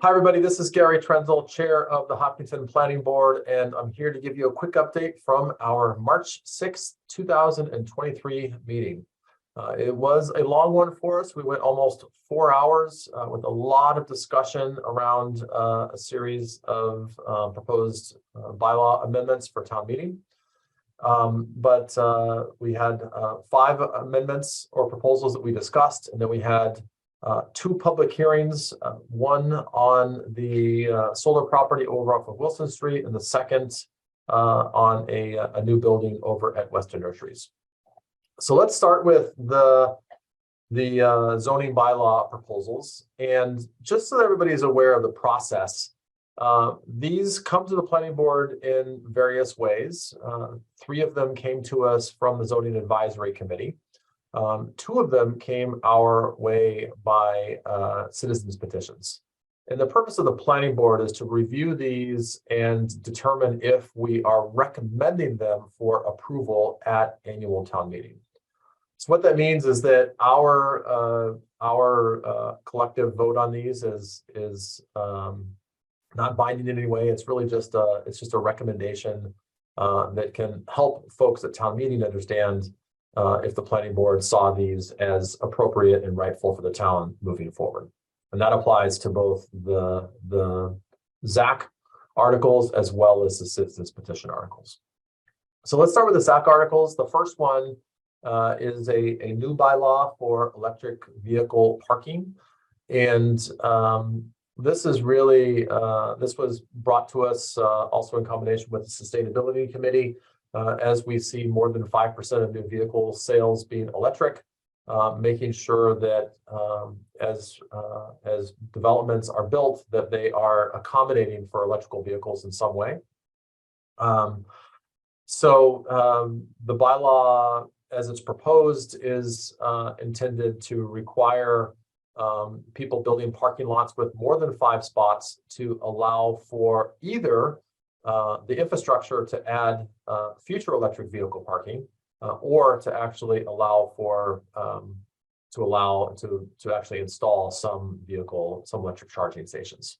Hi, everybody. This is Gary Trenzel, Chair of the Hopkinton Planning Board, and I'm here to give you a quick update from our March 6th, 2023 meeting. It was a long one for us. We went almost 4 hours with a lot of discussion around a series of proposed bylaw amendments for town meeting. But we had 5 amendments or proposals that we discussed, and then we had 2 public hearings, one on the solar property over off of Wilson Street, and the second on a new building over at Weston Nurseries. So let's start with the zoning bylaw proposals. And just so that everybody is aware of the process, these come to the planning board in various ways. 3 of them came to us from the Zoning Advisory Committee. 2 of them came our way by citizens petitions. And the purpose of the planning board is to review these and determine if we are recommending them for approval at annual town meeting. So what that means is that our collective vote on these is not binding in any way. It's really just a recommendation that can help folks at town meeting understand if the planning board saw these as appropriate and rightful for the town moving forward. And that applies to both the ZAC articles as well as the citizens petition articles. So let's start with the ZAC articles. The first one is a new bylaw for electric vehicle parking. And this is really, this was brought to us also in combination with the Sustainability Committee. As we see more than 5% of new vehicle sales being electric, making sure that as developments are built, that they are accommodating for electrical vehicles in some way. So the bylaw, as it's proposed, is intended to require people building parking lots with more than 5 spots to allow for either the infrastructure to add future electric vehicle parking, or to actually allow for to actually install some electric charging stations.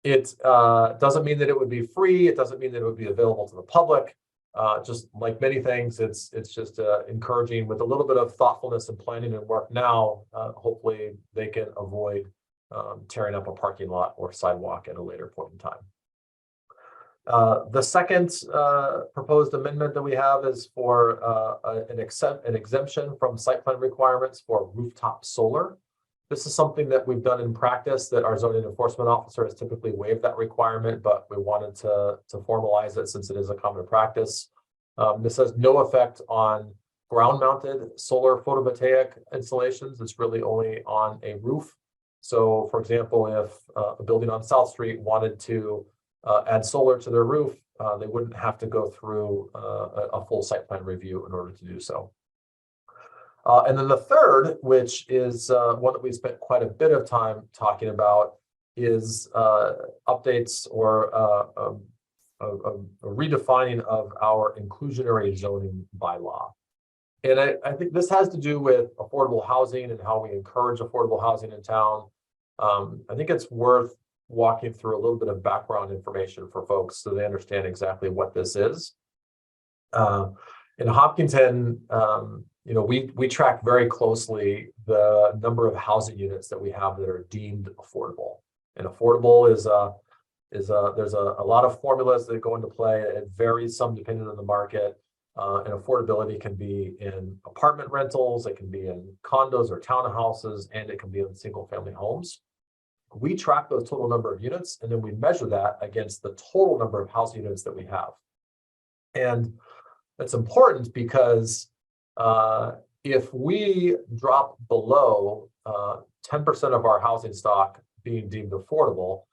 It doesn't mean that it would be free. It doesn't mean that it would be available to the public. Just like many things, it's just encouraging with a little bit of thoughtfulness and planning and work now. Hopefully, they can avoid tearing up a parking lot or sidewalk at a later point in time. The second proposed amendment that we have is for an exemption from site plan requirements for rooftop solar. This is something that we've done in practice that our zoning enforcement officer has typically waived that requirement, but we wanted to formalize it since it is a common practice. This has no effect on ground-mounted solar photovoltaic installations. It's really only on a roof. So, for example, if a building on South Street wanted to add solar to their roof, they wouldn't have to go through a full site plan review in order to do so. And then the third, which is one that we spent quite a bit of time talking about, is updates or a redefining of our inclusionary zoning bylaw. And I think this has to do with affordable housing and how we encourage affordable housing in town. I think it's worth walking through a little bit of background information for folks so they understand exactly what this is. In Hopkinton, we track very closely the number of housing units that we have that are deemed affordable. And affordable is there's a lot of formulas that go into play. It varies some depending on the market. And affordability can be in apartment rentals, it can be in condos or townhouses, and it can be in single family homes. We track those total number of units, and then we measure that against the total number of house units that we have. And it's important because if we drop below 10% of our housing stock being deemed affordable,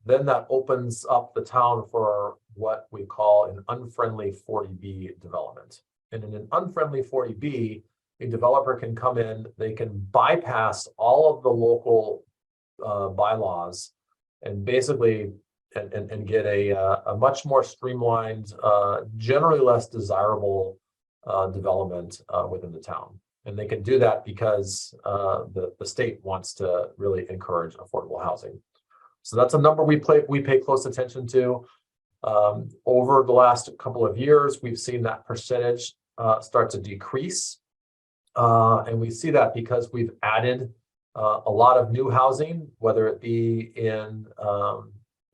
then that opens up the town for what we call an unfriendly 40B development. And in an unfriendly 40B, a developer can come in, they can bypass all of the local bylaws and basically and get a much more streamlined, generally less desirable development within the town. And they can do that because the state wants to really encourage affordable housing. So that's a number we pay close attention to. Over the last couple of years, we've seen that percentage start to decrease. And we see that because we've added a lot of new housing, whether it be in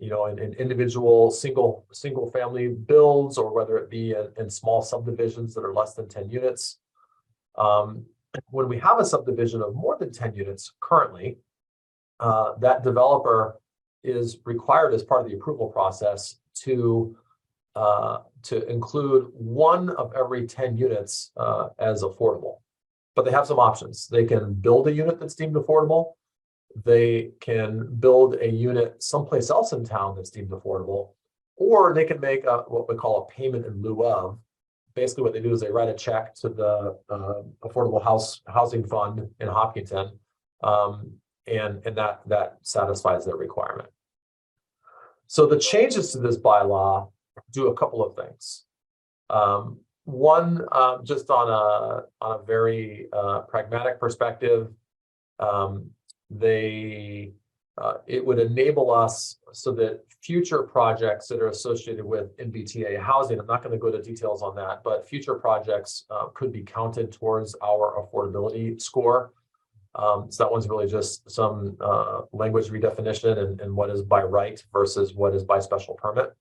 in individual single family builds, or whether it be in small subdivisions that are less than 10 units. When we have a subdivision of more than 10 units currently, that developer is required as part of the approval process to include one of every 10 units as affordable. But they have some options. They can build a unit that's deemed affordable. They can build a unit someplace else in town that's deemed affordable, or they can make what we call a payment in lieu of. Basically, what they do is they write a check to the Affordable Housing Fund in Hopkinton, and that satisfies their requirement. So the changes to this bylaw do a couple of things. One, just on a very pragmatic perspective, it would enable us so that future projects that are associated with MBTA housing, I'm not going to go into details on that, but future projects could be counted towards our affordability score. So that one's really just some language redefinition and what is by right versus what is by special permit.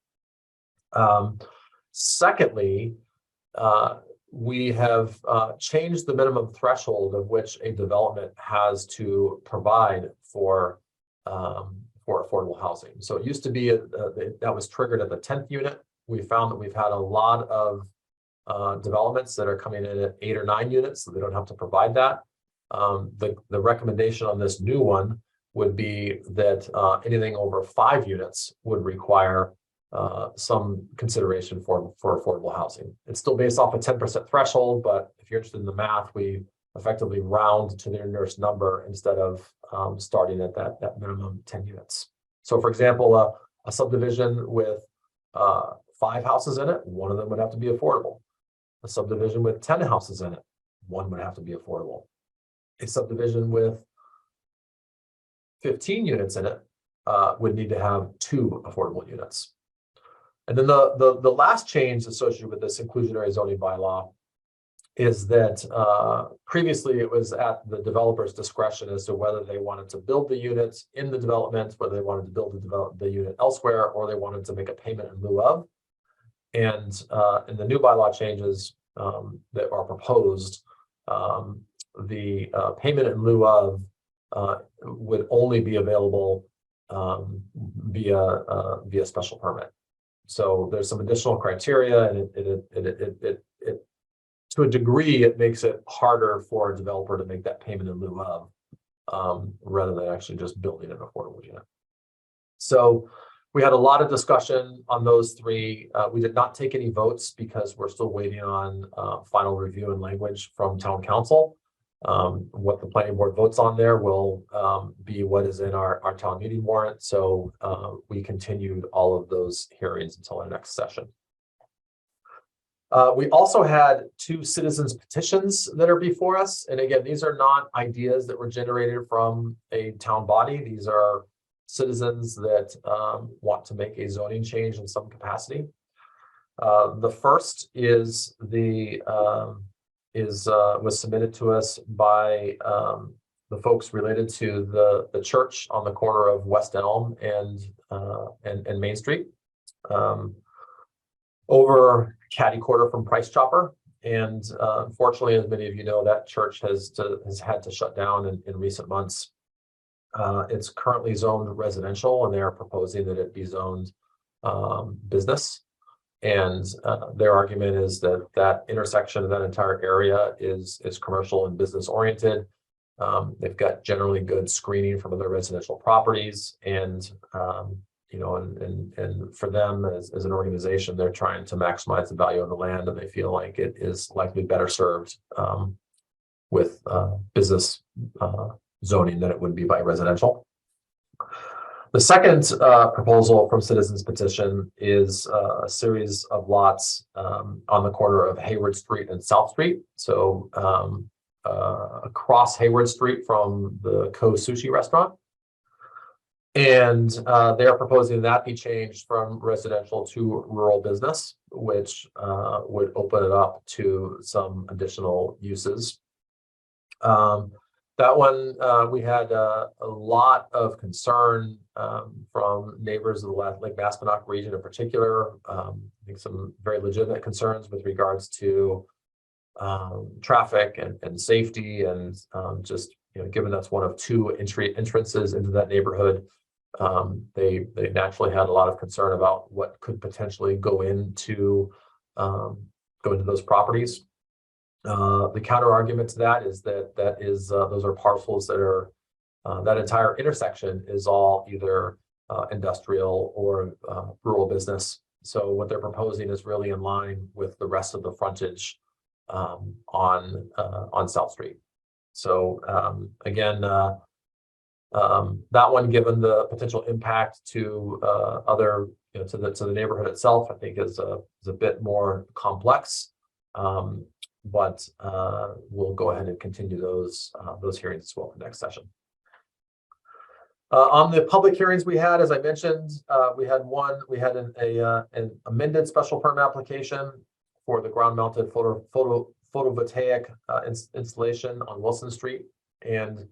Secondly, we have changed the minimum threshold of which a development has to provide for affordable housing. So it used to be that was triggered at the 10th unit. We found that we've had a lot of developments that are coming in at 8 or 9 units, so they don't have to provide that. The recommendation on this new one would be that anything over 5 units would require some consideration for affordable housing. It's still based off a 10% threshold, but if you're interested in the math, we effectively round to the nearest number instead of starting at that minimum 10 units. So for example, a subdivision with 5 houses in it, one of them would have to be affordable. A subdivision with 10 houses in it, one would have to be affordable. A subdivision with 15 units in it would need to have 2 affordable units. And then the last change associated with this inclusionary zoning bylaw is that previously it was at the developer's discretion as to whether they wanted to build the units in the development, whether they wanted to build the unit elsewhere, or they wanted to make a payment in lieu of. And in the new bylaw changes that are proposed, the payment in lieu of would only be available via special permit. So there's some additional criteria, and it to a degree, it makes it harder for a developer to make that payment in lieu of, rather than actually just building an affordable unit. So we had a lot of discussion on those 3. We did not take any votes because we're still waiting on final review and language from town council. What the planning board votes on there will be what is in our town meeting warrant. So we continued all of those hearings until our next session. We also had 2 citizens petitions that are before us. And again, these are not ideas that were generated from a town body. These are citizens that want to make a zoning change in some capacity. The first is was submitted to us by the folks related to the church on the corner of West Elm and Main Street, over catty corner from Price Chopper. And unfortunately, as many of you know, that church has had to shut down in recent months. It's currently zoned residential, and they are proposing that it be zoned business. And their argument is that intersection of that entire area is commercial and business oriented. They've got generally good screening from other residential properties, and and for them as an organization, they're trying to maximize the value of the land, and they feel like it is likely better served with business zoning than it would be by residential. The second proposal from Citizens Petition is a series of lots on the corner of Hayward Street and South Street. So across Hayward Street from the Ko Sushi restaurant. And they are proposing that be changed from residential to rural business, which would open it up to some additional uses. That one, we had a lot of concern from neighbors of the Lake Maspinock region in particular. I think some very legitimate concerns with regards to traffic and safety, and just, you know, given that's one of two entrances into that neighborhood, they naturally had a lot of concern about what could potentially go into those properties. The counter argument to that is that those are parcels that are that entire intersection is all either industrial or rural business. So what they're proposing is really in line with the rest of the frontage on South Street. So again, that one, given the potential impact to other, you know, to the neighborhood itself, I think is a bit more complex. But we'll go ahead and continue those hearings as well for next session. On the public hearings we had, as I mentioned, we had an amended special permit application for the ground-mounted photovoltaic installation on Wilson Street, and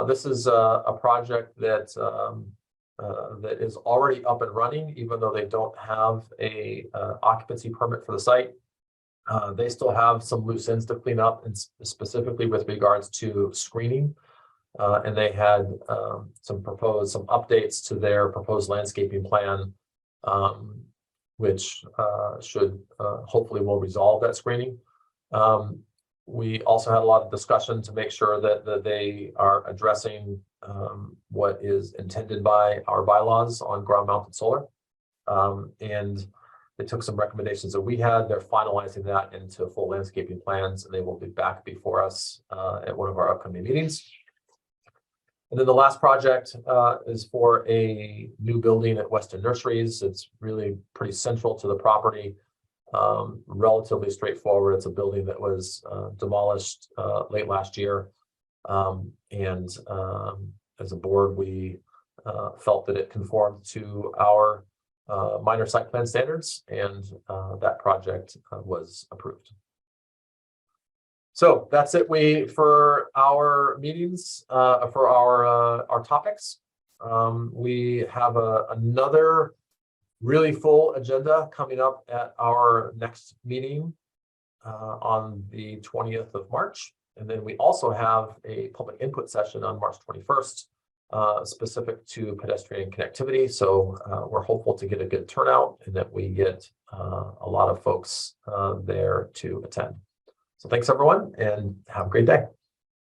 this is a project that is already up and running, even though they don't have a occupancy permit for the site. They still have some loose ends to clean up, and specifically with regards to screening. And they had some updates to their proposed landscaping plan, which should hopefully will resolve that screening. We also had a lot of discussion to make sure that they are addressing what is intended by our bylaws on ground-mounted solar. And they took some recommendations that we had. They're finalizing that into full landscaping plans, and they will be back before us at one of our upcoming meetings. And then the last project is for a new building at Weston Nurseries. It's really pretty central to the property, relatively straightforward. It's a building that was demolished late last year. And as a board, we felt that it conformed to our minor site plan standards, and that project was approved. So that's it for our meetings, for our topics. We have another really full agenda coming up at our next meeting on the 20th of March. And then we also have a public input session on March 21st, specific to pedestrian connectivity. So we're hopeful to get a good turnout and that we get a lot of folks there to attend. So thanks everyone, and have a great day.